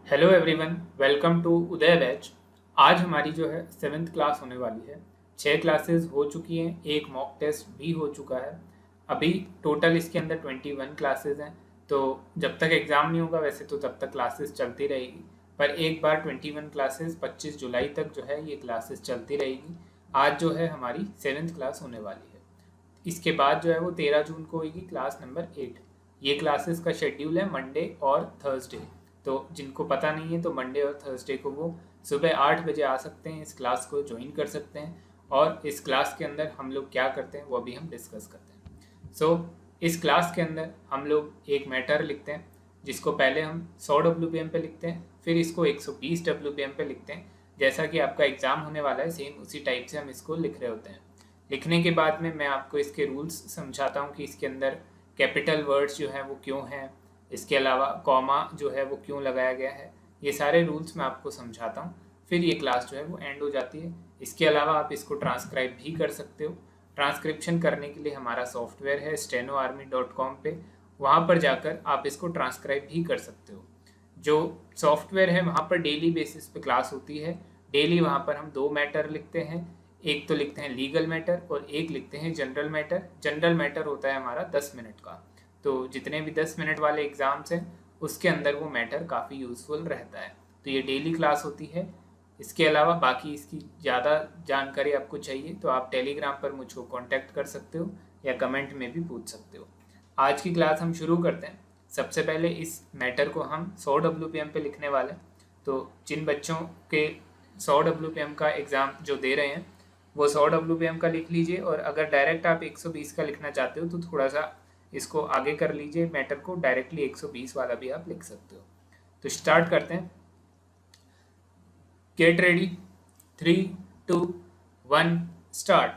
Hello everyone, welcome to Uday batch. आज हमारी जो है सेवेंथ क्लास होने वाली है। 6 क्लासेस हो चुकी हैं, एक मॉक टेस्ट भी हो चुका है। अभी टोटल इसके अंदर 21 क्लासेस हैं। तो जब तक एग्ज़ाम नहीं होगा वैसे तो तब तक क्लासेस चलती रहेगी, पर एक बार 21 क्लासेस 25 जुलाई तक जो है ये क्लासेस चलती रहेगी। आज जो है हमारी सेवेंथ क्लास होने वाली है। इसके बाद जो है वो 13 जून को होगी क्लास नंबर 8। ये क्लासेस का शेड्यूल है मंडे और थर्सडे। तो जिनको पता नहीं है तो मंडे और थर्सडे को वो सुबह 8 बजे आ सकते हैं, इस क्लास को ज्वाइन कर सकते हैं। और इस क्लास के अंदर हम लोग क्या करते हैं वो अभी हम डिस्कस करते हैं। इस क्लास के अंदर हम लोग एक मैटर लिखते हैं जिसको पहले हम 100 WPM पे लिखते हैं, फिर इसको 120 WPM पे लिखते हैं। जैसा कि आपका एग्ज़ाम होने वाला है सेम उसी टाइप से हम इसको लिख रहे होते हैं। लिखने के बाद में मैं आपको इसके रूल्स समझाता हूँ कि इसके अंदर कैपिटल वर्ड्स जो हैं वो क्यों हैं, इसके अलावा कॉमा जो है वो क्यों लगाया गया है। ये सारे रूल्स मैं आपको समझाता हूँ, फिर ये क्लास जो है वो एंड हो जाती है। इसके अलावा आप इसको ट्रांसक्राइब भी कर सकते हो। ट्रांसक्रिप्शन करने के लिए हमारा सॉफ्टवेयर है stenoarmy.com पे, वहाँ पर जाकर आप इसको ट्रांसक्राइब भी कर सकते हो। जो सॉफ्टवेयर है वहाँ पर डेली बेसिस पे क्लास होती है। डेली वहाँ पर हम 2 मैटर लिखते हैं, एक तो लिखते हैं लीगल मैटर और एक लिखते हैं जनरल मैटर। जनरल मैटर होता है हमारा 10 मिनट का। तो जितने भी 10 मिनट वाले एग्ज़ाम्स हैं उसके अंदर वो मैटर काफ़ी यूज़फुल रहता है। तो ये डेली क्लास होती है। इसके अलावा बाकी इसकी ज़्यादा जानकारी आपको चाहिए तो आप टेलीग्राम पर मुझको कांटेक्ट कर सकते हो या कमेंट में भी पूछ सकते हो। आज की क्लास हम शुरू करते हैं। सबसे पहले इस मैटर को हम 100 WPM पे लिखने वाले हैं। तो जिन बच्चों के 100 WPM का एग्ज़ाम जो दे रहे हैं वो 100 WPM का लिख लीजिए, और अगर डायरेक्ट आप 120 का लिखना चाहते हो तो थोड़ा सा इसको आगे कर लीजिए, मैटर को डायरेक्टली 120 वाला भी आप लिख सकते हो। तो स्टार्ट करते हैं। Get ready, 3, 2, 1, start.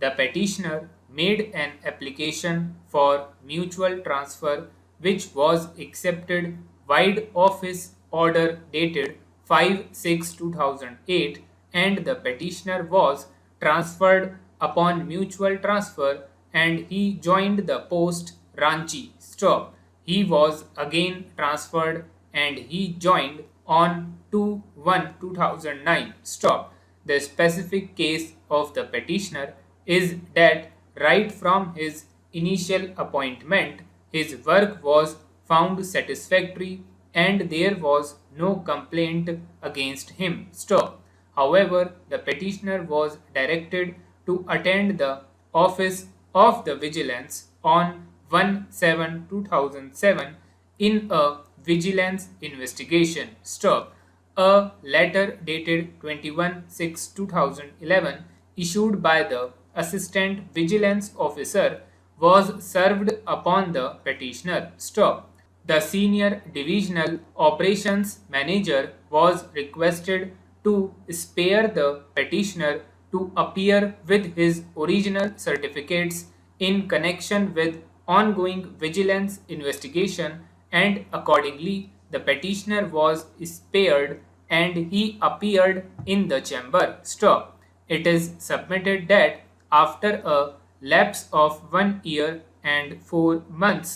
The petitioner made an application for mutual transfer which was accepted wide of his order dated 5/6/2008, and the petitioner was transferred upon mutual transfer and he joined the post Ranchi. Stop. He was again transferred and he joined on 2/1/2009. Stop. The specific case of the petitioner is that right from his initial appointment, his work was found satisfactory and there was no complaint against him. Stop. However, the petitioner was directed to attend the office of the vigilance on 1/7/2007 in a vigilance investigation. Stop. A letter dated 21/6/2011 issued by the assistant vigilance officer was served upon the petitioner. Stop. The senior divisional operations manager was requested to spare the petitioner to appear with his original certificates in connection with ongoing vigilance investigation, and accordingly the petitioner was spared and he appeared in the chamber. Stop. It is submitted that after a lapse of 1 year and 4 months,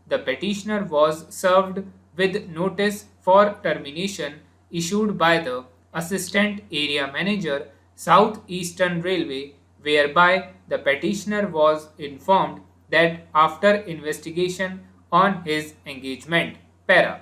the petitioner was served with notice for termination issued by the Assistant Area Manager, South Eastern Railway, whereby the petitioner was informed that after investigation on his engagement, para,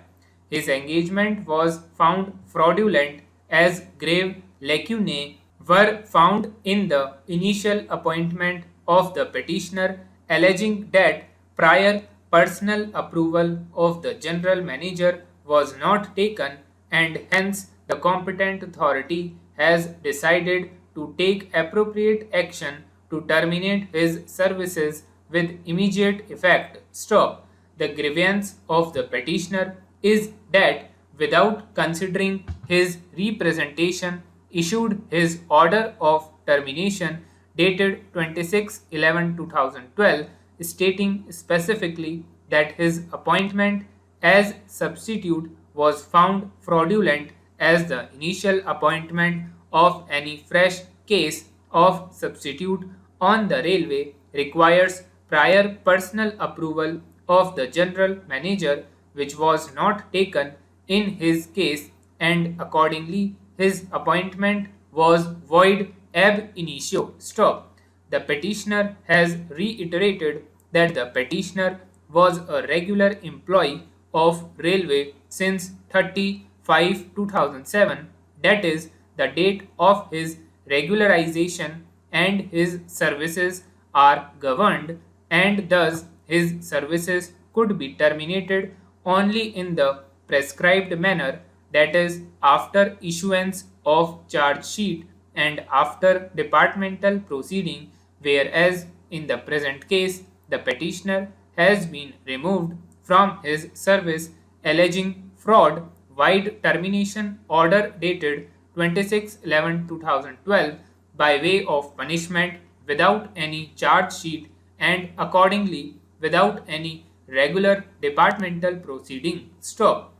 his engagement was found fraudulent as grave lacunae were found in the initial appointment of the petitioner, alleging that prior personal approval of the general manager was not taken, and hence the competent authority has decided to take appropriate action to terminate his services with immediate effect. Stop. The grievance of the petitioner is that without considering his representation, issued his order of termination dated 26/11/2012, stating specifically that his appointment as substitute was found fraudulent, as the initial appointment of any fresh case of substitute on the railway requires prior personal approval of the general manager, which was not taken, in his case, and accordingly his appointment was void ab initio. Stop. The petitioner has reiterated that the petitioner was a regular employee of railway since 30/5/2007, that is the date of his regularization, and his services are governed, and thus his services could be terminated only in the prescribed manner, that is after issuance of charge sheet and after departmental proceeding, whereas in the present case the petitioner has been removed from his service alleging fraud. Wide termination order dated 26/11/2012 by way of punishment without any charge sheet and accordingly without any regular departmental proceeding. Stop.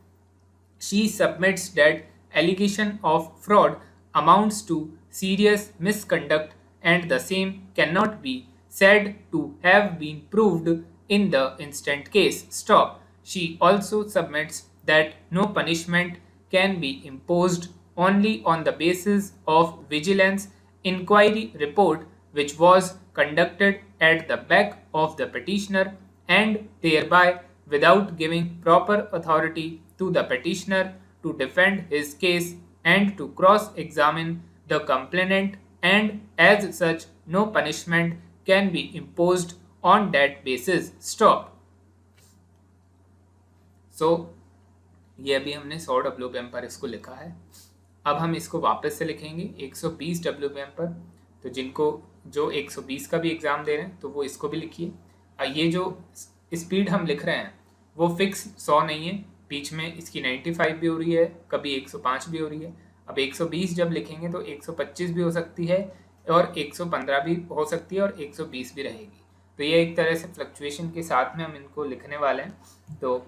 She submits that allegation of fraud amounts to serious misconduct and the same cannot be said to have been proved in the instant case. Stop. She also submits that no punishment can be imposed only on the basis of vigilance inquiry report which was conducted at the back of the petitioner and thereby without giving proper authority to the petitioner to defend his case and to cross-examine the complainant, and as such no punishment can be imposed on that basis. Stop. ये अभी हमने 100 WPM पर इसको लिखा है. अब हम इसको वापस से लिखेंगे 120 WPM पर. तो जिनको जो 120 का भी एग्ज़ाम दे रहे हैं तो वो इसको भी लिखिए. ये जो स्पीड हम लिख रहे हैं वो फिक्स 100 नहीं है, बीच में इसकी 95 भी हो रही है, कभी 105 भी हो रही है. अब 120 जब लिखेंगे तो 125 भी हो सकती है और 115 भी हो सकती है और 120 भी रहेगी. तो ये एक तरह से फ्लक्चुएशन के साथ में हम इनको लिखने वाले हैं. तो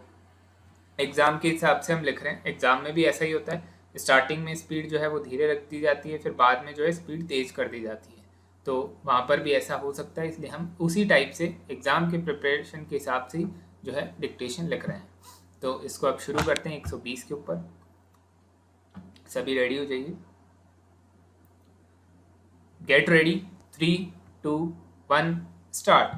एग्ज़ाम के हिसाब से हम लिख रहे हैं. एग्ज़ाम में भी ऐसा ही होता है, स्टार्टिंग में स्पीड जो है वो धीरे रख दी जाती है, फिर बाद में जो है स्पीड तेज़ कर दी जाती है. तो वहाँ पर भी ऐसा हो सकता है, इसलिए हम उसी टाइप से एग्ज़ाम के प्रिपरेशन के हिसाब से जो है डिक्टेशन लिख रहे हैं. तो इसको अब शुरू करते हैं 120 के ऊपर. सभी रेडी हो जाइए. Get ready. 3, 2, 1 start.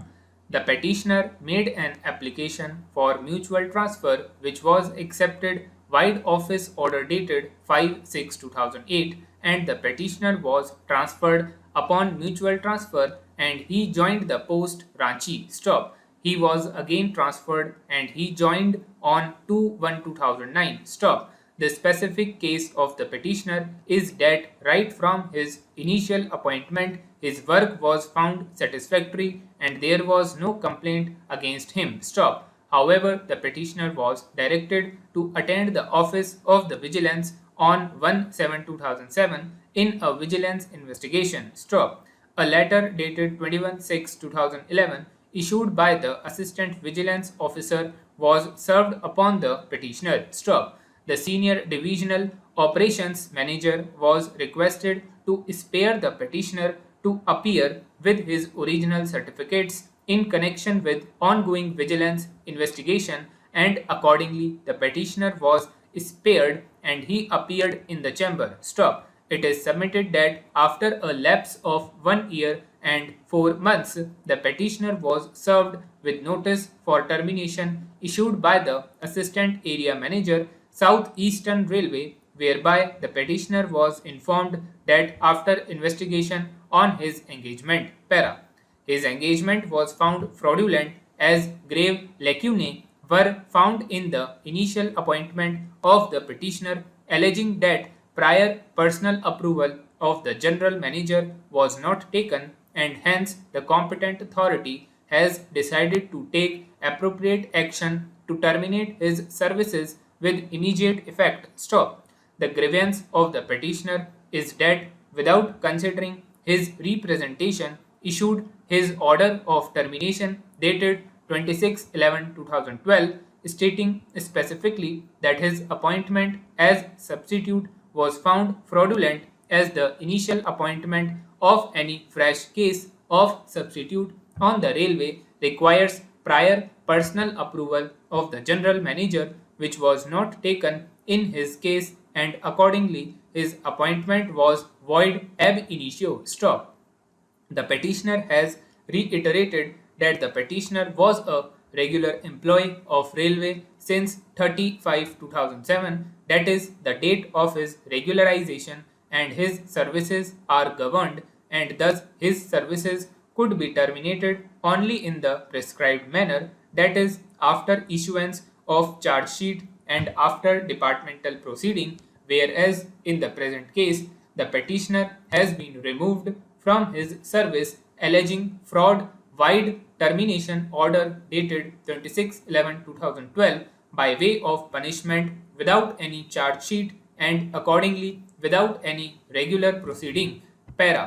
The petitioner made an application for mutual transfer which was accepted wide office order dated 5/6/2008, and the petitioner was transferred upon mutual transfer and he joined the post Ranchi. Stop. He was again transferred and he joined on 2/1/2009. Stop. The specific case of the petitioner is that right from his initial appointment, his work was found satisfactory and there was no complaint against him. Stop. However, the petitioner was directed to attend the office of the vigilance on 1/7/2007 in a vigilance investigation. Stop. A letter dated 21/6/2011 issued by the assistant vigilance officer was served upon the petitioner. Stop. The senior divisional operations manager was requested to spare the petitioner to appear with his original certificates in connection with ongoing vigilance investigation, and accordingly the petitioner was spared and he appeared in the chamber. Stop. It is submitted that after a lapse of 1 year and 4 months, the petitioner was served with notice for termination issued by the assistant area manager, South Eastern Railway, whereby the petitioner was informed that after investigation on his engagement, his engagement was found fraudulent as grave lacunae were found in the initial appointment of the petitioner, alleging that prior personal approval of the general manager was not taken, and hence the competent authority has decided to take appropriate action to terminate his services with immediate effect. Stop. The grievance of the petitioner is that without considering his representation issued his order of termination dated 26/11/2012, stating specifically that his appointment as substitute was found fraudulent as the initial appointment of any fresh case of substitute on the railway requires prior personal approval of the general manager, which was not taken, in his case and accordingly his appointment was void ab initio. Stop. The petitioner has reiterated that the petitioner was a regular employee of railway since 30/5/2007, that is the date of his regularization, and his services are governed, and thus his services could be terminated only in the prescribed manner, that is after issuance of charge sheet and after departmental proceeding, whereas in the present case the petitioner has been removed from his service alleging fraud wide termination order dated 26/11/2012 by way of punishment without any charge sheet and accordingly without any regular proceeding. Para.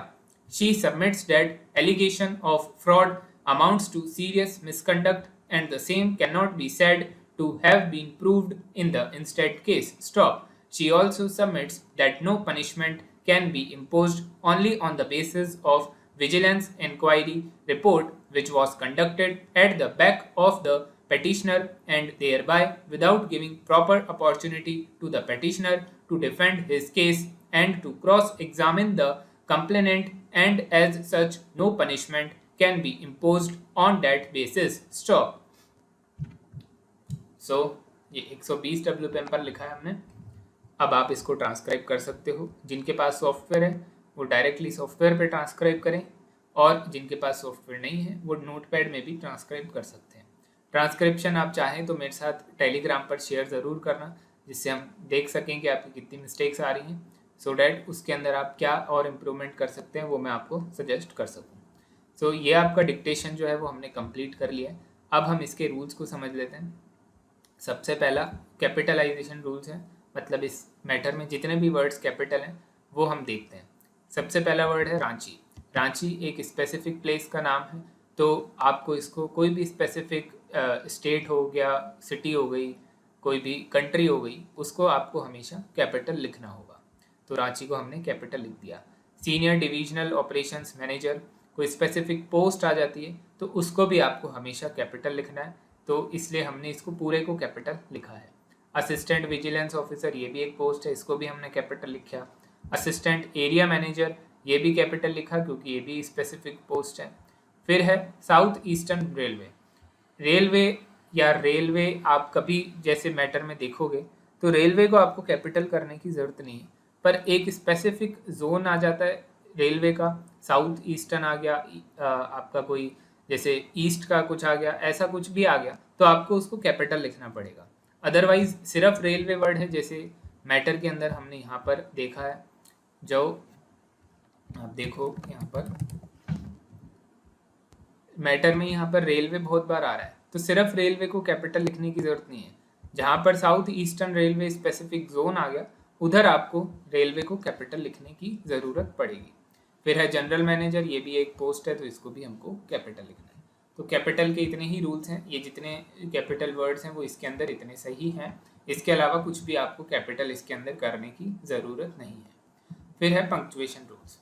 She submits that allegation of fraud amounts to serious misconduct and the same cannot be said to have been proved in the instead case. Stop. She also submits that no punishment can be imposed only on the basis of vigilance inquiry report which was conducted at the back of the petitioner and thereby without giving proper opportunity to the petitioner to defend his case and to cross-examine the complainant, and as such no punishment can be imposed on that basis. Stop. So ये 120 WPM पर लिखा है हमने. अब आप इसको transcribe कर सकते हो. जिनके पास सॉफ्टवेयर है वो डायरेक्टली सॉफ्टवेयर पे ट्रांसक्राइब करें और जिनके पास सॉफ्टवेयर नहीं है वो नोटपैड में भी ट्रांसक्राइब कर सकते हैं. ट्रांसक्रिप्शन आप चाहें तो मेरे साथ टेलीग्राम पर शेयर ज़रूर करना जिससे हम देख सकें कि आपकी कितनी मिस्टेक्स आ रही हैं, सो डैट उसके अंदर आप क्या और इम्प्रूवमेंट कर सकते हैं वो मैं आपको सजेस्ट कर सकूँ. सो ये आपका डिक्टेशन जो है वो हमने कंप्लीट कर लिया है. अब हम इसके रूल्स को समझ लेते हैं. सबसे पहला कैपिटलाइजेशन रूल्स है, मतलब इस मैटर में जितने भी वर्ड्स कैपिटल हैं वो हम देखते हैं. सबसे पहला वर्ड है रांची. रांची एक स्पेसिफिक प्लेस का नाम है, तो आपको इसको कोई भी स्पेसिफिक स्टेट हो गया, सिटी हो गई, कोई भी कंट्री हो गई, उसको आपको हमेशा कैपिटल लिखना होगा. तो रांची को हमने कैपिटल लिख दिया. सीनियर डिविजनल ऑपरेशंस मैनेजर, कोई स्पेसिफिक पोस्ट आ जाती है तो उसको भी आपको हमेशा कैपिटल लिखना है, तो इसलिए हमने इसको पूरे को कैपिटल लिखा है. असिस्टेंट विजिलेंस ऑफिसर, ये भी एक पोस्ट है, इसको भी हमने कैपिटल लिखा. असिस्टेंट एरिया मैनेजर, ये भी कैपिटल लिखा क्योंकि ये भी स्पेसिफिक पोस्ट है. फिर है साउथ ईस्टर्न रेलवे. रेलवे या रेलवे आप कभी जैसे मैटर में देखोगे तो रेलवे को आपको कैपिटल करने की ज़रूरत नहीं है, पर एक स्पेसिफिक जोन आ जाता है रेलवे का, साउथ ईस्टर्न आ गया, आपका कोई जैसे ईस्ट का कुछ आ गया, ऐसा कुछ भी आ गया तो आपको उसको कैपिटल लिखना पड़ेगा. अदरवाइज सिर्फ रेलवे वर्ड है, जैसे मैटर के अंदर हमने यहाँ पर देखा है, जो आप देखो यहाँ पर मैटर में यहाँ पर रेलवे बहुत बार आ रहा है, तो सिर्फ रेलवे को कैपिटल लिखने की जरूरत नहीं है. जहाँ पर south eastern railway specific zone आ गया उधर आपको रेलवे को कैपिटल लिखने की ज़रूरत पड़ेगी. फिर है जनरल मैनेजर, ये भी एक पोस्ट है तो इसको भी हमको कैपिटल लिखना है. तो कैपिटल के इतने ही रूल्स हैं, ये जितने कैपिटल वर्ड्स हैं वो इसके अंदर इतने सही हैं, इसके अलावा कुछ भी आपको कैपिटल इसके अंदर करने की ज़रूरत नहीं है. फिर है punctuation rules.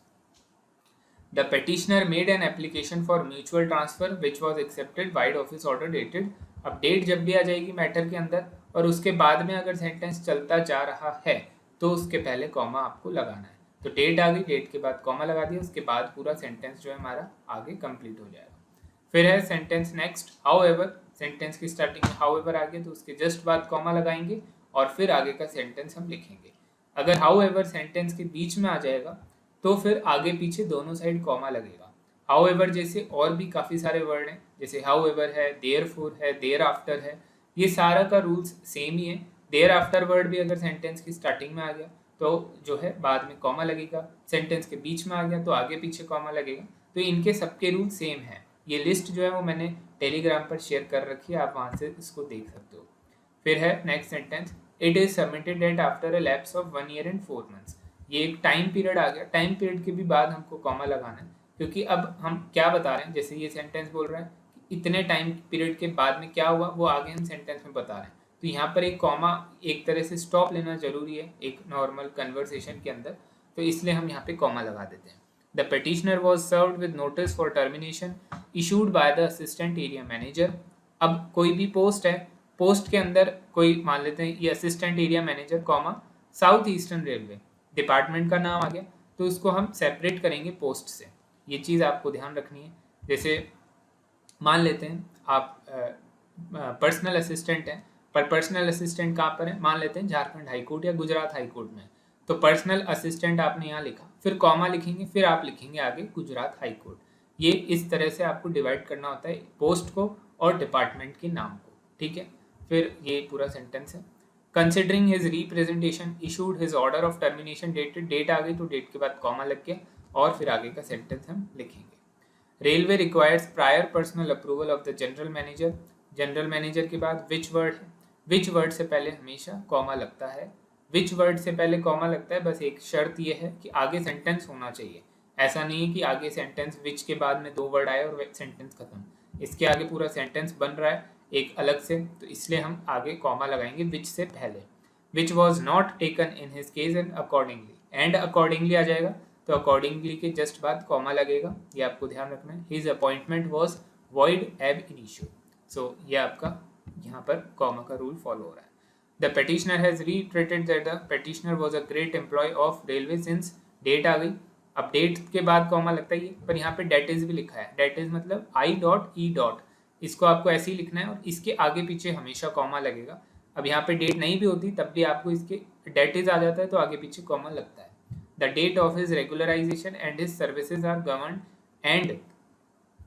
The petitioner made an application for mutual transfer which was accepted by office order dated. अब डेट जब भी आ जाएगी मैटर के अंदर और उसके बाद में अगर सेंटेंस चलता जा रहा है तो उसके पहले कॉमा आपको लगाना है. तो डेट आ गई, डेट के बाद कॉमा लगा दिया, उसके बाद पूरा सेंटेंस जो है हमारा आगे कंप्लीट हो जाएगा. फिर है सेंटेंस नेक्स्ट. हाउएवर, सेंटेंस की स्टार्टिंग में हाउएवर आ गया तो उसके जस्ट बाद कॉमा लगाएंगे और फिर आगे का सेंटेंस हम लिखेंगे. अगर हाउएवर सेंटेंस के बीच में आ जाएगा तो फिर आगे पीछे दोनों साइड कॉमा लगेगा. हाउएवर जैसे और भी काफ़ी सारे वर्ड हैं, जैसे हाउएवर है, देयरफॉर है, देयर आफ्टर है, ये सारा का रूल्स सेम ही है. देयर आफ्टर वर्ड भी अगर सेंटेंस की स्टार्टिंग में आ गया तो जो है बाद में कॉमा लगेगा, सेंटेंस के बीच में आ गया तो आगे पीछे कॉमा लगेगा. तो इनके सबके रूल सेम हैं. ये लिस्ट जो है वो मैंने टेलीग्राम पर शेयर कर रखी है, आप वहाँ से इसको देख सकते हो. फिर है next sentence. It is submitted at after a lapse of 1 year and 4 months. ये एक टाइम पीरियड आ गया, टाइम पीरियड के भी बाद हमको कॉमा लगाना है क्योंकि अब हम क्या बता रहे हैं, जैसे ये सेंटेंस बोल रहा है कि इतने टाइम पीरियड के बाद में क्या हुआ वो आगे हम सेंटेंस में बता रहे हैं. तो यहाँ पर एक कॉमा एक तरह से स्टॉप लेना जरूरी है एक नॉर्मल कन्वर्सेशन के अंदर, तो इसलिए हम यहाँ पे कॉमा लगा देते हैं. The petitioner was served with notice for termination issued by the assistant area manager. अब कोई भी पोस्ट है पोस्ट के अंदर कोई मान लेते हैं ये assistant area manager comma south eastern railway, department का नाम आ गया, तो उसको हम सेपरेट करेंगे पोस्ट से। ये चीज़ आपको ध्यान रखनी है। जैसे मान लेते हैं आप पर्सनल असिस्टेंट हैं, पर पर्सनल असिस्टेंट कहाँ पर है, मान लेते हैं झारखंड हाईकोर्ट या गुजरात हाईकोर्ट में, तो पर्सनल असिस्टेंट आपने यहाँ लिखा, फिर कॉमा लिखेंगे, फिर आप लिखेंगे आगे गुजरात हाईकोर्ट। ये इस तरह से आपको डिवाइड करना होता है पोस्ट को और डिपार्टमेंट के नाम को, ठीक है। फिर ये पूरा सेंटेंस है, considering his representation issued his order of termination dated, date आ गई तो डेट के बाद कॉमा लग गया और फिर आगे का सेंटेंस हम लिखेंगे। Railway requires prior personal approval of the general manager, general manager के बाद विच वर्ड है, विच वर्ड से पहले हमेशा कॉमा लगता है, विच वर्ड से पहले कॉमा लगता है, बस एक शर्त यह है कि आगे सेंटेंस होना चाहिए। ऐसा नहीं है कि आगे सेंटेंस विच के बाद में 2 वर्ड आए और सेंटेंस खत्म, इसके आगे पूरा सेंटेंस बन रहा है एक अलग से, तो इसलिए हम आगे कॉमा लगाएंगे विच से पहले। Which was not taken in his case and accordingly, and accordingly आ जाएगा तो अकॉर्डिंगली के जस्ट बाद कॉमा लगेगा, ये आपको ध्यान रखना है। His appointment was void ab initio, so ये आपका यहाँ पर कॉमा का रूल फॉलो हो रहा है। The petitioner has reiterated that the petitioner was a great employ of railway since, date आ गई, अब डेट के बाद कॉमा लगता है, पर यहाँ पे डेट इज भी लिखा है, डेट इज मतलब I.E. इसको आपको ऐसे ही लिखना है और इसके आगे पीछे हमेशा कॉमा लगेगा। अब यहाँ पे डेट नहीं भी होती तब भी आपको इसके डेट इज आ जाता है तो आगे पीछे कॉमा लगता है। The date of his regularisation and his services are govern and,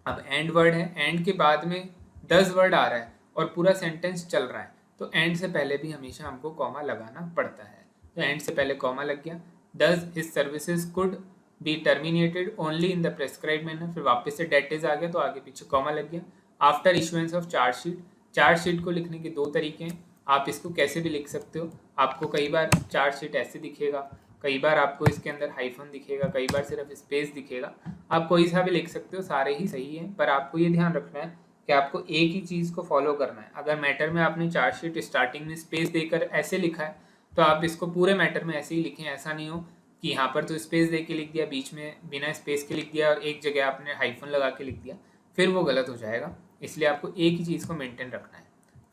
अब एंड वर्ड है, एंड के बाद में 10 वर्ड आ रहा है और पूरा सेंटेंस चल रहा है, तो एंड से पहले भी हमेशा हमको कॉमा लगाना पड़ता है, तो एंड से पहले कॉमा लग गया। दस his services could be terminated only in the prescribe manner, फिर वापस से डेट इज आ गया तो आगे पीछे कॉमा लग गया। After issuance of chargesheet, chargesheet को लिखने के 2 तरीके हैं, आप इसको कैसे भी लिख सकते हो, आपको कई बार चार्जशीट ऐसे दिखेगा, कई बार आपको इसके अंदर हाइफन दिखेगा, कई बार सिर्फ स्पेस दिखेगा, आप कोई सा भी लिख सकते हो, सारे ही सही है, पर आपको ये ध्यान रखना है कि आपको एक ही चीज़ को फॉलो करना है। अगर मैटर में आपने चार्जशीट स्टार्टिंग में स्पेस देकर ऐसे लिखा है तो आप इसको पूरे मैटर में ऐसे ही लिखें, ऐसा नहीं हो कि यहाँ पर तो स्पेस दे के लिख दिया, बीच में बिना स्पेस के लिख दिया और एक जगह आपने हाइफन लगा के लिख दिया, फिर वो गलत हो जाएगा, इसलिए आपको एक ही चीज़ को मेंटेन रखना है।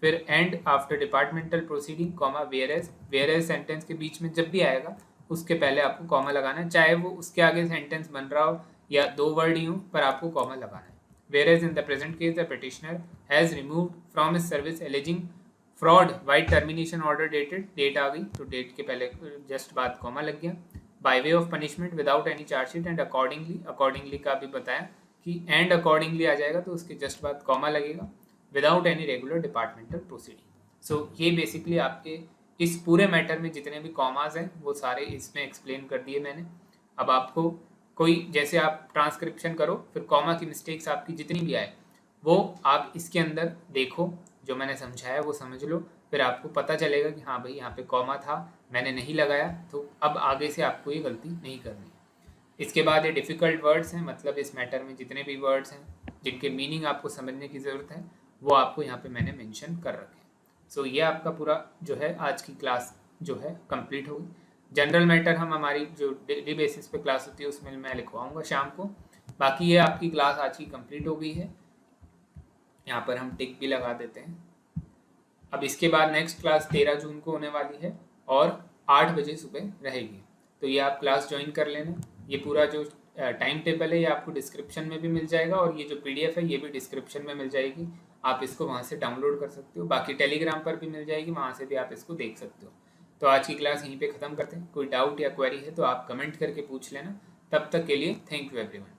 फिर and after departmental proceeding comma whereas, whereas sentence के बीच में जब भी आएगा उसके पहले आपको कॉमा लगाना है, चाहे वो उसके आगे सेंटेंस बन रहा हो या 2 वर्ड ही हो, पर आपको कॉमा लगाना है। Whereas in the present case the petitioner has removed from his service alleging fraud by termination order dated, date आ गई तो डेट के पहले जस्ट बाद कॉमा लग गया। By way of punishment without any chargesheet and accordingly, accordingly का भी बताया कि एंड अकॉर्डिंगली आ जाएगा तो उसके जस्ट बाद कॉमा लगेगा। Without any regular departmental proceeding, so ये बेसिकली आपके इस पूरे मैटर में जितने भी कॉमास हैं वो सारे इसमें एक्सप्लेन कर दिए मैंने। अब आपको कोई जैसे आप ट्रांसक्रिप्शन करो फिर कॉमा की मिस्टेक्स आपकी जितनी भी आए वो आप इसके अंदर देखो, जो मैंने समझाया वो समझ लो, फिर आपको पता चलेगा कि हाँ भाई यहाँ पे कॉमा था मैंने नहीं लगाया, तो अब आगे से आपको ये गलती नहीं करनी। इसके बाद ये डिफ़िकल्ट वर्ड्स हैं, मतलब इस मैटर में जितने भी वर्ड्स हैं जिनके मीनिंग आपको समझने की ज़रूरत है वो आपको यहाँ पे मैंने मेंशन कर रखे हैं। सो ये आपका पूरा जो है आज की क्लास जो है कंप्लीट होगी। जनरल मैटर हम हमारी जो डेली बेसिस पे क्लास होती है उसमें मैं लिखवाऊंगा शाम को। बाकी ये आपकी क्लास आज की कंप्लीट हो गई है, यहाँ पर हम टिक भी लगा देते हैं। अब इसके बाद नेक्स्ट क्लास 13 जून को होने वाली है और 8 बजे सुबह रहेगी, तो ये आप क्लास ज्वाइन कर लेना। ये पूरा जो टाइम टेबल है ये आपको डिस्क्रिप्शन में भी मिल जाएगा और ये जो PDF है ये भी डिस्क्रिप्शन में मिल जाएगी, आप इसको वहाँ से डाउनलोड कर सकते हो। बाकी टेलीग्राम पर भी मिल जाएगी, वहाँ से भी आप इसको देख सकते हो। तो आज की क्लास यहीं पे ख़त्म करते हैं। कोई डाउट या क्वेरी है तो आप कमेंट करके पूछ लेना। तब तक के लिए थैंक यू एवरीवन।